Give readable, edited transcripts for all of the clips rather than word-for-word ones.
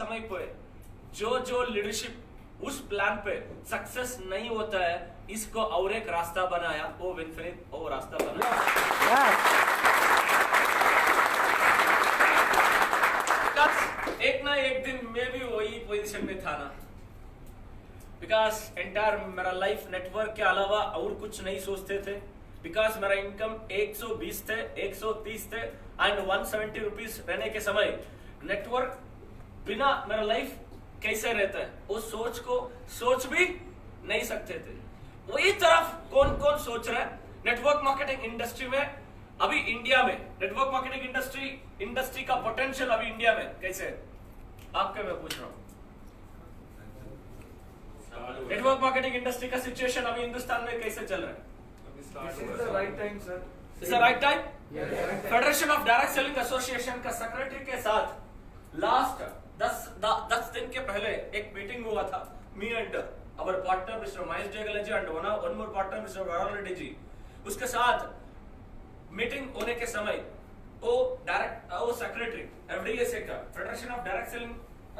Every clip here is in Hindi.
समय पे जो लीडरशिप उस प्लान पे सक्सेस नहीं होता है, इसको और एक रास्ता बनाया, वो विनफिनिट वो रास्ता बनाया। एक ना एक दिन मैं भी वही पोजीशन में था ना, बिकॉज एंटायर मेरा लाइफ नेटवर्क के अलावा और कुछ नहीं सोचते थे। बिकॉज मेरा इनकम 120 थे, 130 थे एंड 170 रुपीज रहने के समय नेटवर्क बिना मेरा लाइफ कैसे रहता है वो सोच भी नहीं सकते थे। वही तरफ कौन कौन सोच रहा है नेटवर्क मार्केटिंग इंडस्ट्री में। अभी इंडिया में नेटवर्क मार्केटिंग इंडस्ट्री का पोटेंशियल अभी इंडिया में कैसे है आपके मैं पूछ रहा हूं। नेटवर्क मार्केटिंग इंडस्ट्री का सिचुएशन अभी हिंदुस्तान में कैसे चल रहा है? Right time sir. Is the right time. Federation of direct selling association का सेक्रेटरी के साथ लास्ट 10 दिन के पहले एक मीटिंग हुआ था, me and our partner mister Mahesh Jayagala ji and one more partner mister Varun Reddy ji. उसके साथ मीटिंग होने के समय वो सेक्रेटरी एफडीएसए का federation of direct selling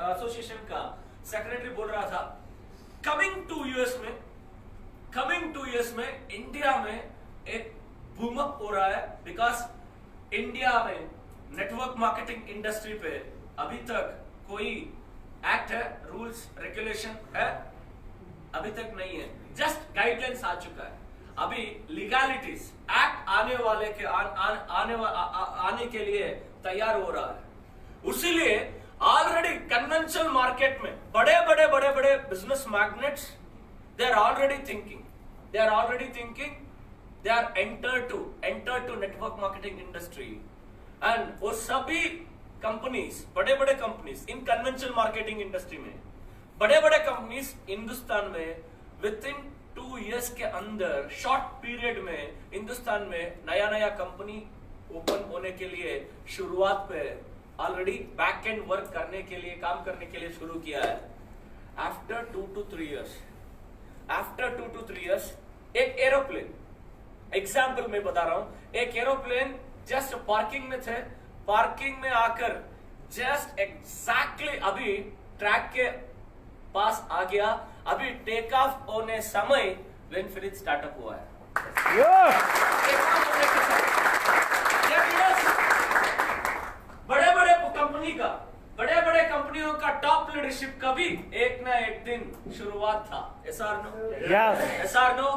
association का सेक्रेटरी बोल रहा था कमिंग टू यूएस में इंडिया में एक बूम अप हो रहा है। बिकॉज इंडिया में नेटवर्क मार्केटिंग इंडस्ट्री पे अभी तक कोई एक्ट है, रूल्स रेगुलेशन है अभी तक नहीं है, जस्ट गाइडलाइंस आ चुका है। अभी लीगैलिटीज एक्ट आने के लिए तैयार हो रहा है। उसीलिए ऑलरेडी कन्वेंशनल मार्केट में बड़े business magnets they are already thinking they are entered to network marketing industry and वो सभी कंपनीज बड़े companies in conventional marketing industry में बड़े कंपनीज हिंदुस्तान में विद इन 2 years के अंदर शॉर्ट पीरियड में हिंदुस्तान में नया कंपनी ओपन होने के लिए शुरुआत पे ऑलरेडी बैक एंड वर्क करने के लिए काम करने के लिए शुरू किया है। आफ्टर 2 to 3 years एक एरोप्लेन एग्जाम्पल मैं बता रहा हूं, एक एरोप्लेन जस्ट पार्किंग में थे, पार्किंग में आकर जस्ट एग्जैक्टली अभी ट्रैक के पास आ गया, अभी टेक ऑफ होने समय विनफिनिट स्टार्टअप हुआ है। बड़े कंपनियों का टॉप लीडरशिप का भी एक ना एक दिन शुरुआत था। Yes or no?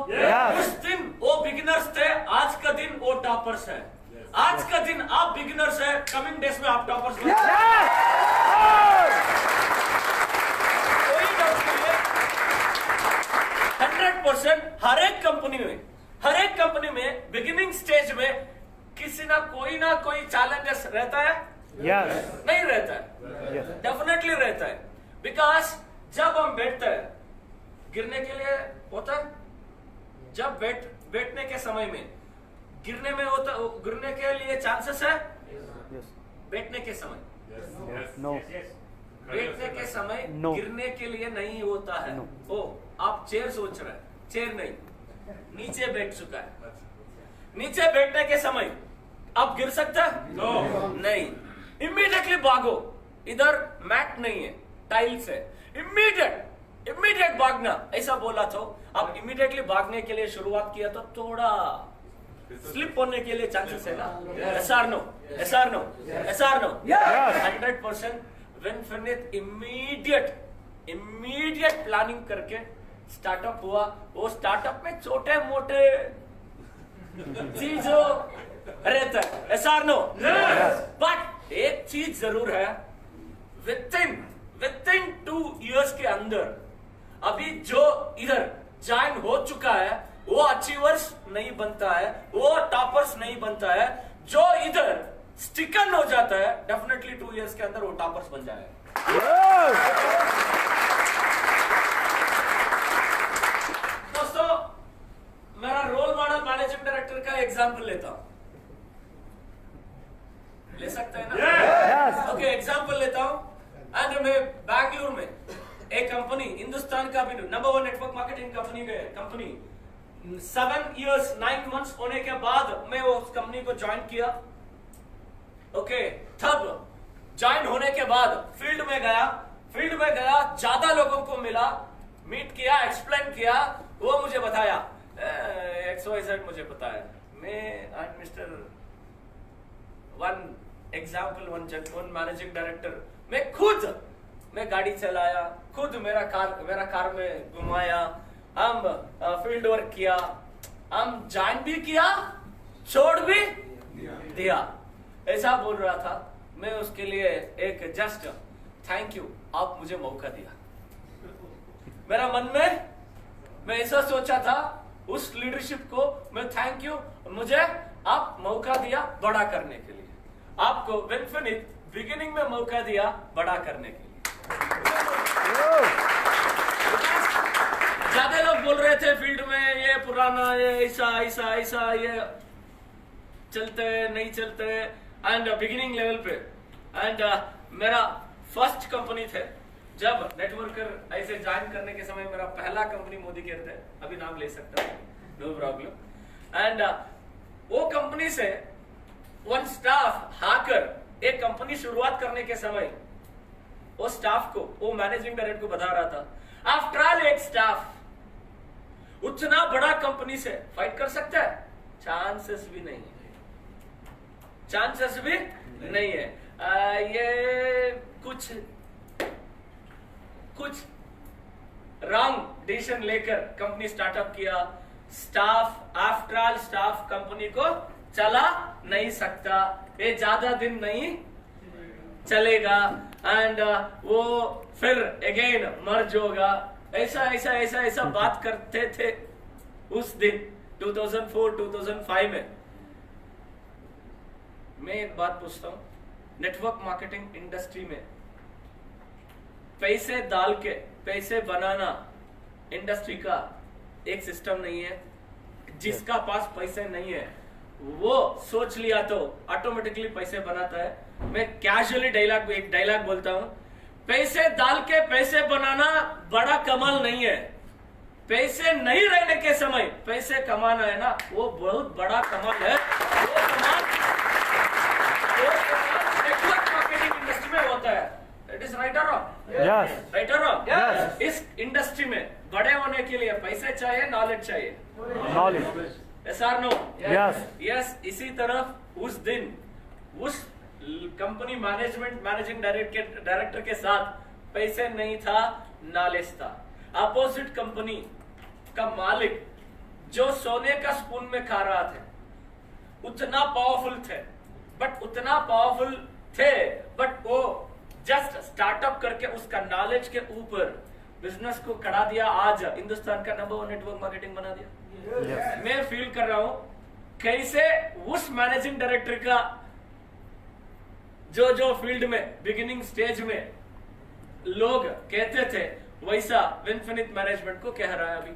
उस दिन वो बिगिनर्स थे, आज का दिन वो टॉपर्स है। आज का दिन आप बिगिनर्स है, कमिंग डेज में आप टॉपर्स बन कोई डाउट नहीं है। 100% हर एक कंपनी में बिगिनिंग स्टेज में किसी ना कोई चैलेंजेस रहता है। नहीं रहता है, डेफिनेटली रहता है। बिकॉज जब हम बैठते हैं गिरने के लिए होता है, जब बैठने के समय में गिरने के लिए चांसेस है। बैठने के समय बैठने के समय गिरने के लिए नहीं होता है। आप चेयर सोच रहे हैं, चेयर नहीं, नीचे बैठ चुका है। नीचे बैठने के समय आप गिर सकता है? नहीं। इमीडिएटली भागो, इधर मैट नहीं है, टाइल्स है, इमीडिएट भागना ऐसा बोला तो आप इमीडिएटली भागने के लिए शुरुआत किया तो थोड़ा स्लिप होने के लिए चांसेस है ना। Yes or no? 100% Winfinite immediate planning करके स्टार्टअप हुआ। वो स्टार्टअप में छोटे मोटे चीजों रहता है। Yes or no? बट एक चीज जरूर है, विद इन 2 years के अंदर अभी जो इधर ज्वाइन हो चुका है वो अचीवर्स नहीं बनता है, वो टॉपर्स नहीं बनता है। जो इधर स्टिकन हो जाता है डेफिनेटली 2 years के अंदर वो टॉपर्स बन जाएगा। दोस्तों मेरा रोल मॉडल मैनेजिंग डायरेक्टर का एग्जांपल लेता हूं, ले सकते हैं ना? ओके, एग्जांपल लेता हूं। एंड मैं बैंगलोर में एक कंपनी हिंदुस्तान का भी number 1 network marketing company 7 years 9 months होने के बाद मैं उस कंपनी को ज्वाइन किया। ओके, तब ज्वाइन होने के बाद फील्ड में गया। मीट किया, एक्सप्लेन किया, वो मुझे बताया XYZ मुझे बताया। मैं and mister one example one managing director, मैं गाड़ी चलाया, खुद मेरा कार में घुमाया, हम फील्ड वर्क किया, हम ज्वाइन भी किया, छोड़ भी दिया। ऐसा बोल रहा था मैं उसके लिए एक जस्ट थैंक यू, आप मुझे मौका दिया। मेरा मन में मैं ऐसा सोचा था उस लीडरशिप को मैं थैंक यू, मुझे आप मौका दिया बड़ा करने के लिए, आपको विनफिनिट बिगिनिंग में मौका दिया बड़ा करने के लिए। ज्यादा लोग बोल रहे थे फील्ड में ये पुराना, ये ऐसा ये चलते नहीं चलते, एंड बिगिनिंग लेवल पे। एंड मेरा फर्स्ट कंपनी थे, जब नेटवर्कर ऐसे ज्वाइन करने के समय मेरा पहला कंपनी मोदी केयर थे, अभी नाम ले सकता हूँ, नो प्रॉब्लम। एंड वो कंपनी से वन स्टाफ आकर एक कंपनी शुरुआत करने के समय वो स्टाफ को, वो मैनेजिंग डायरेक्टर को बता रहा था, आफ्टर ऑल एक स्टाफ उतना बड़ा कंपनी से फाइट कर सकता है? चांसेस भी नहीं है, चांसेस भी नहीं है। ये कुछ रॉन्ग डिसीजन लेकर कंपनी स्टार्टअप किया। Staff, after all staff company को चला नहीं सकता, ये ज्यादा दिन नहीं चलेगा, एंड वो फिर अगेन मर्ज होगा। ऐसा बात करते थे उस दिन 2004-2005 में। मैं एक बात पूछता हूं, नेटवर्क मार्केटिंग इंडस्ट्री में पैसे डाल के पैसे बनाना इंडस्ट्री का एक सिस्टम नहीं है। जिसका पास पैसे नहीं है वो सोच लिया तो ऑटोमेटिकली पैसे बनाता है। मैं कैजुअली एक डायलॉग बोलता हूं, पैसे डाल के पैसे बनाना बड़ा कमाल नहीं है, पैसे नहीं रहने के समय पैसे कमाना है ना, वो बहुत बड़ा कमाल है। वो कमाल नेटवर्क मार्केटिंग इंडस्ट्री में होता है। इट इज राइट और रॉन्ग? यस। राइट और रॉन्ग? यस। इस इंडस्ट्री में बड़े होने के लिए पैसे चाहिए, नॉलेज चाहिए। नॉलेज। यस और नो? यस। यस। इसी तरफ उस दिन उस कंपनी मैनेजिंग डायरेक्टर के साथ पैसे नहीं था, नॉलेज था। अपोजिट कंपनी का मालिक जो सोने का स्पून में खा रहा था, उतना पावरफुल थे, बट वो जस्ट स्टार्टअप करके उसका नॉलेज के ऊपर बिजनेस को खड़ा दिया, आज हिंदुस्तान का नंबर 1 नेटवर्क मार्केटिंग बना दिया। मैं फील कर रहा हूं कैसे उस मैनेजिंग डायरेक्टर का जो फील्ड में बिगिनिंग स्टेज में लोग कहते थे, वैसा विनफिनिट मैनेजमेंट को कह रहा है अभी।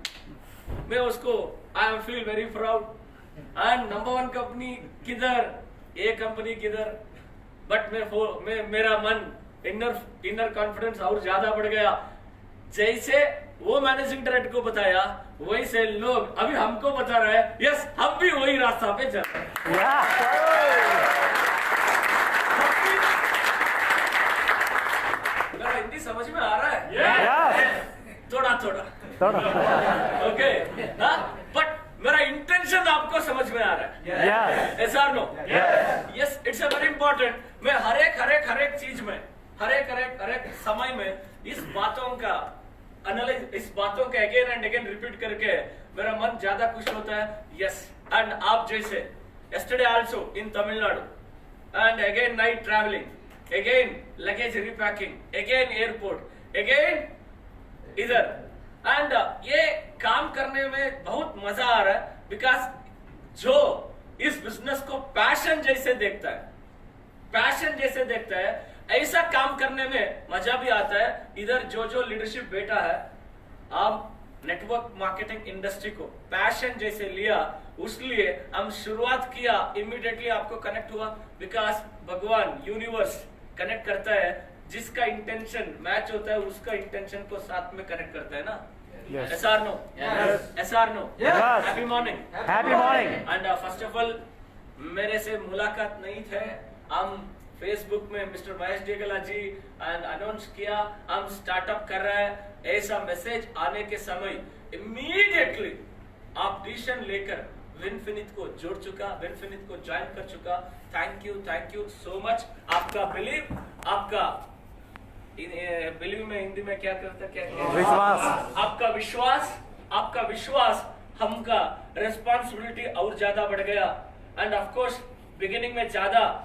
मैं उसको I am feel very proud. And number 1 company किधर, ये कंपनी किधर, बट मेरा मन इनर कॉन्फिडेंस और ज्यादा बढ़ गया। जैसे वो मैनेजिंग डायरेक्टर को बताया, वैसे लोग अभी हमको बता रहे हैं, यस हम भी वही रास्ता पे चल रहे हैं। हिंदी समझ में आ रहा है? थोड़ा ओके, बट मेरा इंटेंशन आपको समझ में आ रहा है? यस और no? Yes, it's a very important. मैं हर एक चीज में, हर एक समय में इस बातों के अगेन एंड अगेन रिपीट करके मेरा मन ज्यादा खुश होता है। यस, एंड आप जैसे yesterday also in Tamil Nadu, and again night traveling, again luggage repacking, again airport, again इधर, एंड ये काम करने में बहुत मजा आ रहा है, बिकॉज जो इस बिजनेस को पैशन जैसे देखता है, ऐसा काम करने में मजा भी आता है। इधर जो लीडरशिप बैठा है, आप नेटवर्क मार्केटिंग इंडस्ट्री को पैशन जैसे लिया, उसलिए हम शुरुआत किया, इमीडिएटली आपको कनेक्ट हुआ, बिकॉज भगवान यूनिवर्स कनेक्ट करता है, जिसका इंटेंशन मैच होता है उसका इंटेंशन को साथ में कनेक्ट करता है ना। Yes or no? Yes or no? Yes. Happy morning. Happy morning. And first of all, मेरे से मुलाकात नहीं थे, हम फेसबुक में मिस्टर महेश डेगला जी अनाउंस किया हम स्टार्टअप कर रहे हैं, ऐसा मैसेज आने के समय इमीडिएटली आप डिसीजन लेकर विनफिनिट को जोड़ चुका, विनफिनिट को ज्वाइन कर चुका। Thank you so much. आपका बिलीव, आपका बिलीव में हिंदी में क्या करता, क्या विश्वास, आपका विश्वास हमका रिस्पॉन्सिबिलिटी और ज्यादा बढ़ गया। एंड ऑफ कोर्स बिगिनिंग में ज्यादा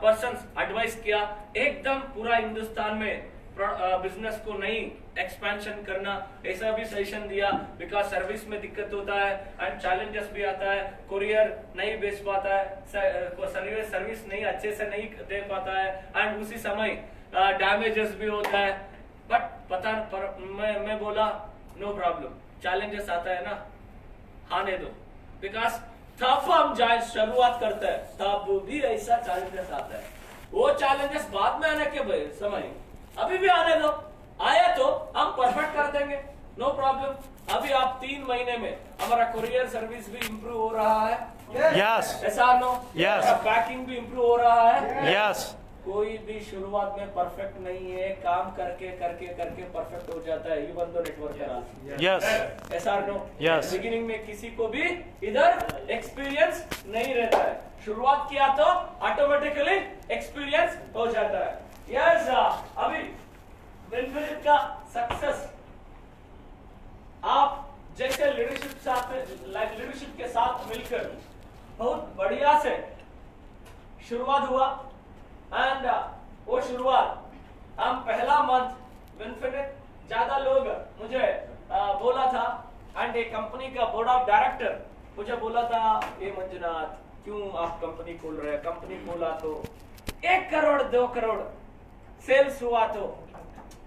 पर्सन्स एडवाइस किया एकदम पूरा हिंदुस्तान में बिजनेस को नहीं एक्सपेंशन करना, ऐसा भी सजेशन दिया। बिकॉज सर्विस में दिक्कत होता है एंड चैलेंजेस भी आता है, कुरियर नहीं बेच पाता है, सर्विस नहीं अच्छे से नहीं दे पाता है एंड उसी समय डैमेजेस भी होता है। बट मैं बोला नो प्रॉब्लम, चैलेंजेस आता है ना, आने दो। बिकॉज तब हम जाए शुरुआत करते हैं तब भी ऐसा चैलेंजेस आता है। वो चैलेंजेस बाद में आने के समय अभी भी आने दो, आया तो हम परफेक्ट कर देंगे, नो प्रॉब्लम। अभी आप 3 महीने में हमारा कुरियर सर्विस भी इंप्रूव हो रहा है। यस, ऐसा नो, यस, पैकिंग भी इंप्रूव हो रहा है। यस। कोई भी शुरुआत में परफेक्ट नहीं है, काम करके करके करके परफेक्ट हो जाता है। यू बंदो नेटवर्क करा। यस, ऐसा नो, यस। बिगिनिंग में किसी को भी इधर एक्सपीरियंस नहीं रहता है, शुरुआत किया तो ऑटोमेटिकली एक्सपीरियंस हो जाता है। यस, अभी विनफिनिट का सक्सेस आप जैसे लीडरशिप के साथ मिलकर बहुत बढ़िया से शुरुआत हुआ। एंड वो शुरुआत हम पहला मंथ विनफिनिट, ज्यादा लोग मुझे बोला था एंड एक कंपनी का बोर्ड ऑफ डायरेक्टर मुझे बोला था, ये मंजुनाथ क्यों आप कंपनी खोल रहे हैं, कंपनी खोला तो 1 करोड़ 2 करोड़ सेल्स हुआ तो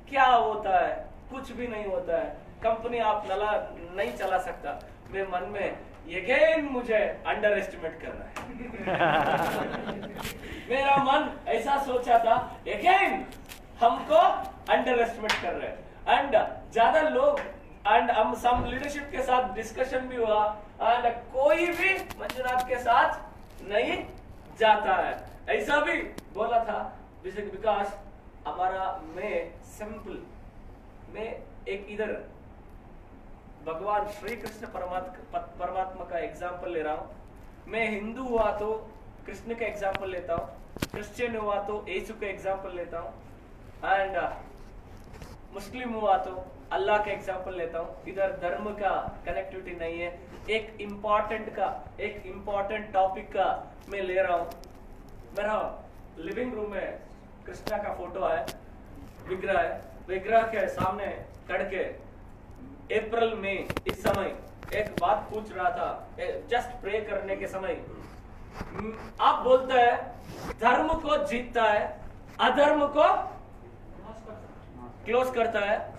क्या होता है, कुछ भी नहीं होता है, कंपनी आप नहीं चला सकता। मेरे मन में अगेन मुझे अंडर एस्टिमेट कर रहा है। मेरा मन ऐसा सोचा था, अगेन हमको अंडर एस्टिमेट कर रहे हैं। एंड ज्यादा लोग एंड हम सम लीडरशिप के साथ डिस्कशन भी हुआ एंड कोई भी मंजुनाथ के साथ नहीं जाता है, ऐसा भी बोला था। बिकॉज हमारा मैं एक इधर भगवान श्री कृष्ण परमात्मा का एग्जाम्पल ले रहा हूं। मैं हिंदू हुआ तो कृष्ण का एग्जाम्पल लेता हूं, क्रिश्चियन हुआ तो यीशु का एग्जाम्पल लेता हूं एंड मुस्लिम हुआ तो अल्लाह का एग्जाम्पल लेता हूं। इधर धर्म का कनेक्टिविटी नहीं है। एक इम्पॉर्टेंट टॉपिक का मैं ले रहा हूं। मेरा लिविंग रूम में कृष्णा का फोटो है, विग्रह है, विग्रह के सामने खड़ के अप्रैल में इस समय एक बात पूछ रहा था, जस्ट प्रे करने के समय आप बोलते हैं धर्म को जीतता है, अधर्म को क्लोज करता है।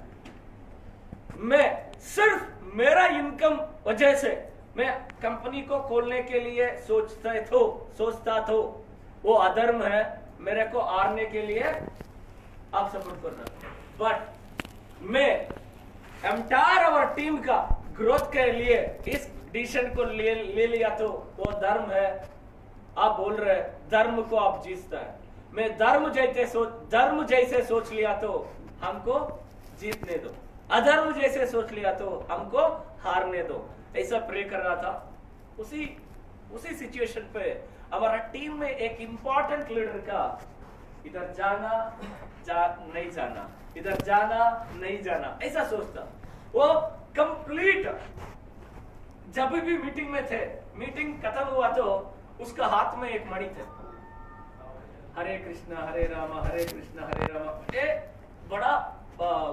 मैं सिर्फ मेरा इनकम वजह से मैं कंपनी को खोलने के लिए सोचता था वो अधर्म है, मेरे को हारने के लिए आप सपोर्ट करना। बट मैं एंटायर आवर टीम का ग्रोथ के लिए इस डिसीजन को ले लिया तो वो धर्म है। आप बोल रहे धर्म को आप जीतता है, मैं धर्म जैसे सोच लिया तो हमको जीतने दो, अधर्म जैसे सोच लिया तो हमको हारने दो, ऐसा प्रे कर रहा था। उसी सिचुएशन पे हमारा टीम में एक इंपॉर्टेंट लीडर का इधर नहीं जाना, इधर जाना नहीं जाना, ऐसा सोचता। वो कंप्लीट जब भी मीटिंग में थे, मीटिंग खत्म हुआ तो उसका हाथ में एक मणि थे, हरे कृष्णा हरे रामा हरे कृष्णा हरे रामा। ये बड़ा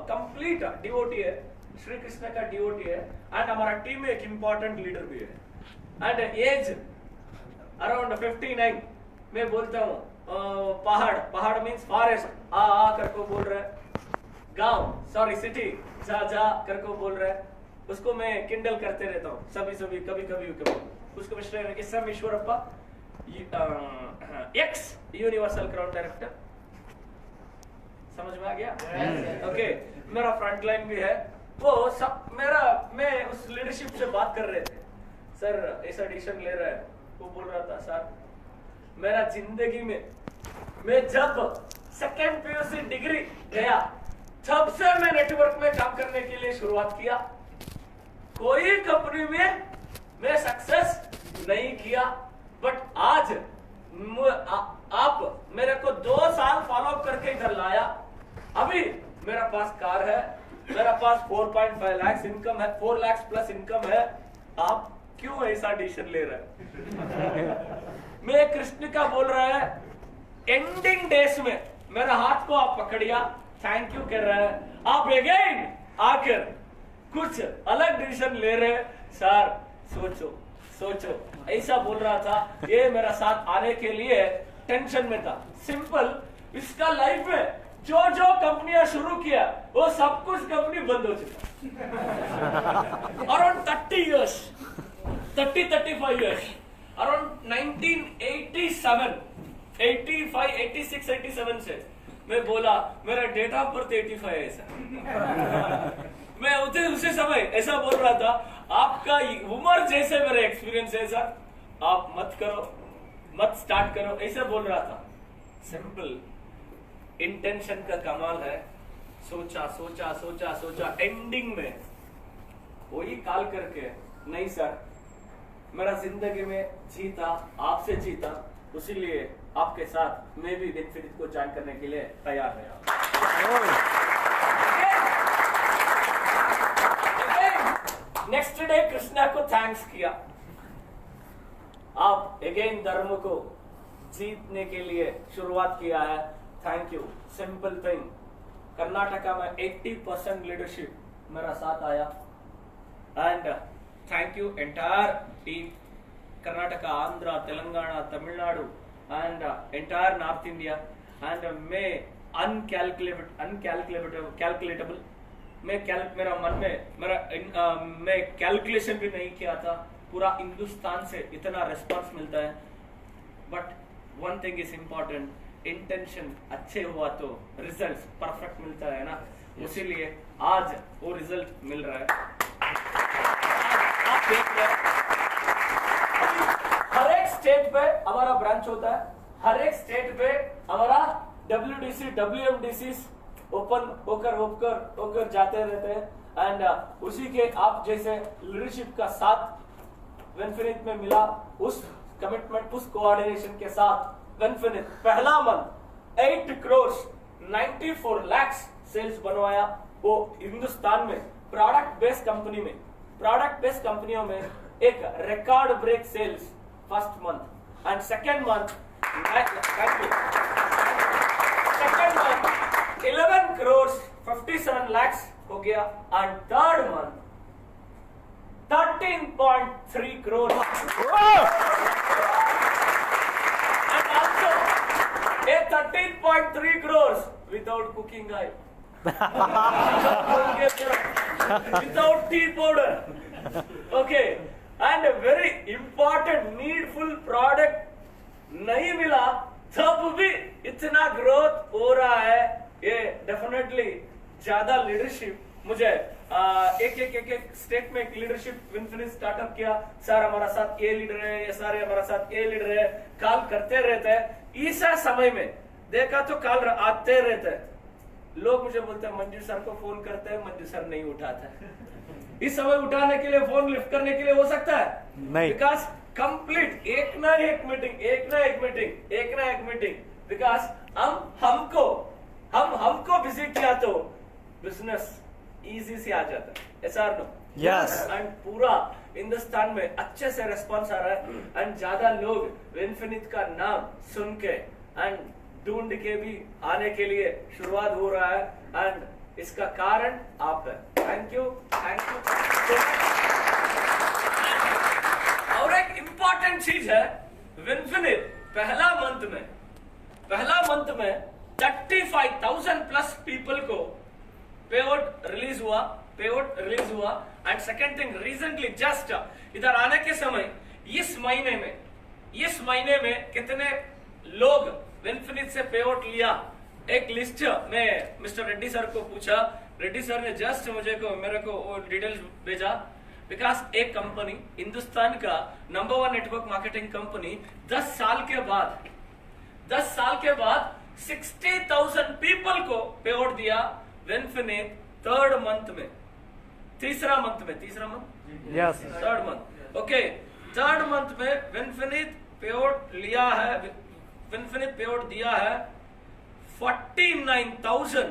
कंप्लीट डिवोटी है, श्री कृष्ण का डिवोटी है एंड हमारा टीम में एक इंपॉर्टेंट लीडर भी है। एंड एज अराउंड 59 मैं बोलता हूँ पहाड़ मीन्स फॉरेस्ट आ करके बोल रहे, गांव सॉरी सिटी जा करके बोल रहे, उसको मैं किंडल करते रहता हूँ कभी उसको इसम Eshwarappa x universal crown director, समझ में आ गया? ओके, मेरा फ्रंट लाइन भी है वो सब। मैं उस लीडरशिप से बात कर रहे थे, सर ऐसा डिसीजन ले रहा है, वो बोल रहा था सर मेरा जिंदगी में मैं जब सेकेंड पीयूसी डिग्री गया तब से मैं नेटवर्क में काम करने के लिए शुरुआत किया। कोई कंपनी में मैं सक्सेस नहीं किया, बट आज आप मेरे को 2 साल फॉलो करके इधर लाया। अभी मेरा पास कार है, मेरा पास 4.5 लाख इनकम है, 4 लाख प्लस इनकम है। आप क्यों ऐसा डिसीजन ले रहे हैं? मैं कृष्ण का बोल रहा है, एंडिंग डेज में मेरा हाथ को आप पकड़िया, थैंक यू कह रहा है, आप अगेन आकर कुछ अलग डिसीजन ले रहे हैं। सर सोचो ऐसा बोल रहा था। ये मेरा साथ आने के लिए टेंशन में था। सिंपल, इसका लाइफ में जो कंपनियां शुरू किया वो सब कुछ कंपनी बंद हो चुका। अराउंड 30 years, 35 years, अराउंड 1987, 85, 86, 87 से मैं बोला मेरा डेट ऑफ बर्थ 85 है सर। मैं उसी समय ऐसा बोल रहा था, आपका उम्र जैसे मेरा एक्सपीरियंस है सर, आप मत करो, मत स्टार्ट करो, ऐसे बोल रहा था। सिंपल, इंटेंशन का कमाल है। सोचा एंडिंग में वही कॉल करके, नहीं सर मेरा जिंदगी में जीता आपसे जीता, उसीलिए आपके साथ मैं भी विनफिनिट को ज्वाइन करने के लिए तैयार है। नेक्स्ट डे कृष्णा को थैंक्स किया। आप अगेन धर्म को जीतने के लिए शुरुआत किया है, thank you. Simple thing, Karnataka में 80% लीडरशिप मेरा साथ आया, and thank you entire team, Karnataka, Andhra, Telangana, Tamil Nadu and entire north India. And मैं कैलकुलेटेबल, मेरा मन में मैं कैलकुलेशन भी नहीं किया था। पूरा हिंदुस्तान से इतना रिस्पांस मिलता है, but one thing is important, intention अच्छे हुआ तो रिजल्ट परफेक्ट मिलता है ना, इसीलिए आज वो रिजल्ट मिल रहा है। आप देख रहे हैं हर एक स्टेट पे हमारा ब्रांच होता है, हर एक स्टेट पे हमारा WDC, WMDC ओपन होकर जाते रहते हैं। एंड उसी के आप जैसे लीडरशिप का साथ विनफिनिट में मिला, उस कमिटमेंट, उस कोऑर्डिनेशन के साथ विनफिनिट पहला मंथ 8 crores 94 lakhs सेल्स बनवाया। वो हिंदुस्तान में प्रोडक्ट बेस्ड कंपनियों में एक record break sales first month, and second month 11 crores 57 lakhs हो गया, and third month 13.3 crores and also a 13.3 crores without cooking oil, without tea powder, okay, and a very important needful product नहीं मिला तब भी इतना ग्रोथ हो रहा है। ये डेफिनेटली ज्यादा लीडरशिप मुझे एक स्टेट में एक लीडरशिप विनफिनिट स्टार्टअप किया। सर हमारा साथ ये लीडर है, ये सारे हमारा साथ ये लीडर है, कॉल करते रहते हैं। ऐसा समय में देखा तो कॉल आते रहते हैं। लोग मुझे बोलते हैं मंजू सर को फोन करते हैं, मंजू सर नहीं उठाता है। इस समय उठाने के लिए, फोन लिफ्ट करने के लिए हो सकता है नहीं, बिकॉज कंप्लीट एक ना एक मीटिंग, बिकॉज हमको बिजी किया तो बिजनेस इजी से आ जाता है। Yes or no? Yes. And पूरा हिंदुस्तान में अच्छे से रिस्पांस आ रहा है, एंड ज्यादा लोग विनफिनिट का नाम सुन के एंड ढूंढ के भी आने के लिए शुरुआत हो रहा है, एंड इसका कारण आप है। Thank you. और एक इंपॉर्टेंट चीज है, विनफिनिट पहला मंथ में 35,000 प्लस पीपल को पेआउट रिलीज हुआ। And second thing, recently just इधर आने के समय इस महीने में कितने लोग विनफिनिट से पेआउट लिया, एक लिस्ट में मिस्टर रेड्डी सर को पूछा। रेड्डी सर ने जस्ट मेरे को वो डिटेल्स भेजा, बिकॉज एक कंपनी, हिंदुस्तान का नंबर 1 नेटवर्क मार्केटिंग कंपनी 10 साल के बाद 10 साल के बाद 60,000 पीपल को पे आउट दिया विनफिनिट थर्ड मंथ में, तीसरा month, Yes. Third month, okay, third month में विनफिनिट पे आउट लिया है, विनफिनिट पे आउट दिया है 49,000,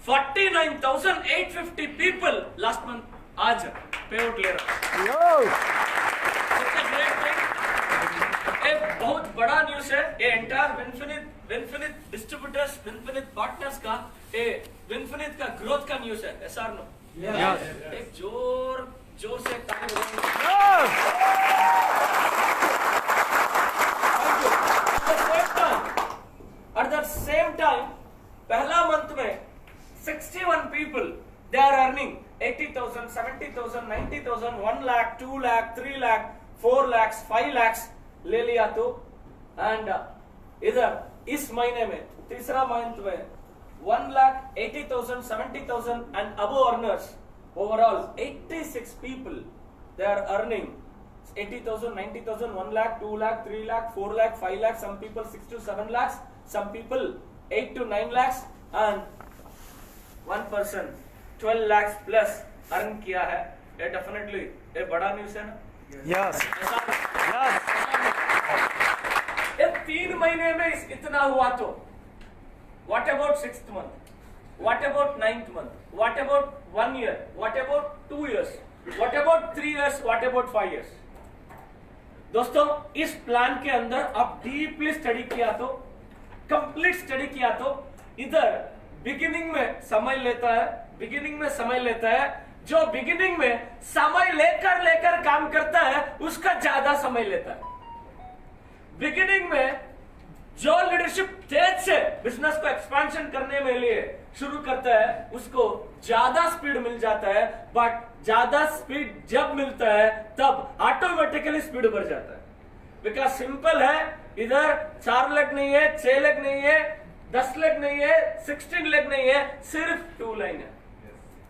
49,850 पीपल लास्ट मंथ आज पे आउट ले रहा। Yo. एक बहुत बड़ा न्यूज है ये एंटायर विनफिनिट डिस्ट्रीब्यूटर्स, विनफिनिट पार्टनर्स का, ये विनफिनिट का ग्रोथ का न्यूज है। Yes or no? Yes. एक जोर से ताली बजाएंगे। Yes. At the same time, पहला मंथ में 61 people they are earning 80,000, 70,000, 90,000, 1 lakh, 2 lakh, 3 lakh, 4 lakhs, 5 lakhs ले लिया तो, एंड इधर इस महीने में तीसरा मंथ में 1,80,000, 70,000 and above earners overall 86 people they are earning 80,000, 90,000, 1 lakh, 2 lakh, 3 lakh, 4 lakh, 5 lakh, some people 6 to 7 lakhs, some people 8 to 9 lakhs and one person 12 lakhs plus earn किया है। ये definitely ये बड़ा न्यूज़ है ना? Yes. Yes. ये 3 महीने में इतना हुआ तो what about 6th month? What about 9th month? What about 1 year? What about 2 years? What about 3 years? What about 5 years? दोस्तों इस प्लान के अंदर आप डीपली स्टडी किया तो, कंप्लीट स्टडी किया तो, इधर बिगिनिंग में समय लेता है, जो बिगिनिंग में समय लेकर काम करता है उसका ज्यादा समय लेता है। बिगिनिंग में जो लीडरशिप तेज से बिजनेस को एक्सपेंशन करने में लिए शुरू करता है उसको ज्यादा स्पीड मिल जाता है, बट ज्यादा स्पीड जब मिलता है तब ऑटोमेटिकली स्पीड बढ़ जाता है। बिकॉज सिंपल है, इधर 4 लाख नहीं है, 6 लाख नहीं है, 10 लाख नहीं है, 16 लाख नहीं है, सिर्फ 2 लाइन है।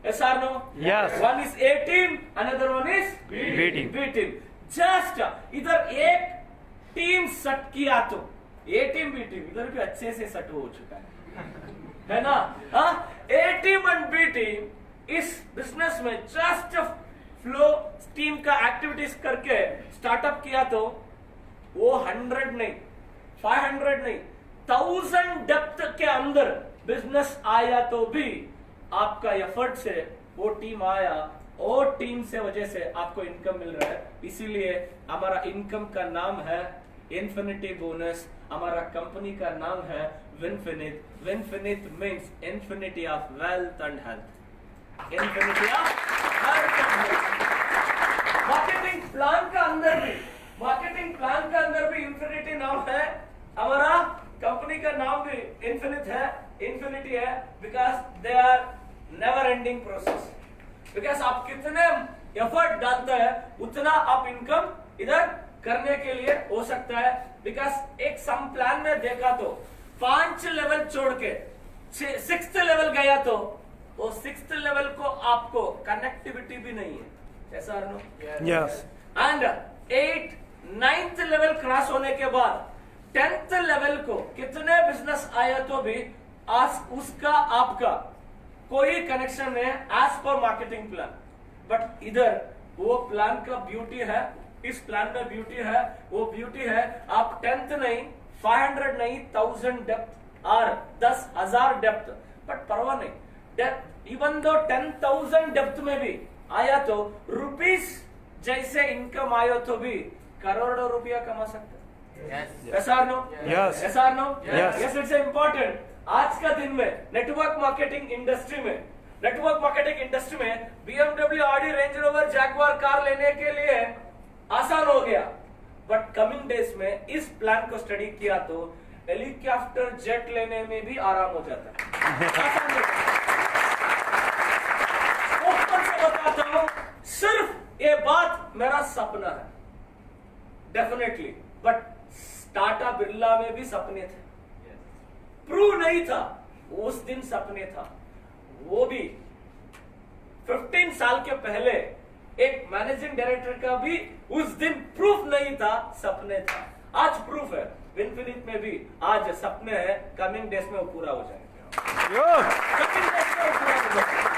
Yes or no? Yes. One is 18, another one is B-team. Just इधर एक टीम सट किया तो A team B team इधर भी अच्छे से सट हो चुका है ना? हाँ, A team and B team इस बिजनेस में जस्ट फ्लो टीम का एक्टिविटीज करके स्टार्टअप किया तो वो 100 नहीं, 500 नहीं, 1000 डेप्थ के अंदर बिजनेस आया तो भी आपका एफर्ट से वो टीम आया और टीम से वजह से आपको इनकम मिल रहा है। इसीलिए हमारा इनकम का नाम है इन्फिनिटी बोनस, हमारा कंपनी का नाम है Winfinite. Winfinite means infinity of wealth and health, infinity of health and health. Marketing plan का अंदर भी इन्फिनिटी नाम है, हमारा कंपनी का नाम भी इन्फिनिटी है, because they are never ending process. Because आप कितने एफर्ट डालते हैं उतना आप इनकम इधर करने के लिए हो सकता है। बिकॉज एक सम प्लान में देखा तो 5 लेवल छोड़ के 6th लेवल गया तो वो 6th लेवल को आपको कनेक्टिविटी भी नहीं है। ऐसा no? Yes. And 8, 9th level cross होने के बाद 10th लेवल को कितने बिजनेस आया तो भी आज उसका आपका कोई कनेक्शन नहीं है as per marketing plan. But इधर वो प्लान का ब्यूटी है, इस प्लान में ब्यूटी है, वो ब्यूटी है आप 10th नहीं, 500 नहीं, 1000 डेप्थ और 10,000 डेप्थ, बट परवाह नहीं, इवन दो 10,000 डेप्थ में भी आया तो रुपीस जैसे इनकम आयो तो भी करोड़ों रुपया कमा सकते हैं। Yes or no? Yes. Yes or no? Yes. Yes, it's important. आज का दिन में नेटवर्क मार्केटिंग इंडस्ट्री में BMW, Audi, range rover, Jaguar car लेने के लिए आसान हो गया। बट कमिंग डेज में इस प्लान को स्टडी किया तो हेलीकॉप्टर जेट लेने में भी आराम हो जाता है। ओपन से बताता हूं, सिर्फ ये बात मेरा सपना है डेफिनेटली, बट टाटा बिरला में भी सपने थे, प्रूव नहीं था, उस दिन सपने था। वो भी 15 साल के पहले एक मैनेजिंग डायरेक्टर का भी उस दिन प्रूफ नहीं था, सपने था। आज प्रूफ है, विनफिनिट में भी आज सपने हैं, कमिंग डेज में वो पूरा हो जाएंगे। Yo. कमिंग डेज में वो पूरा हो जाएंगे।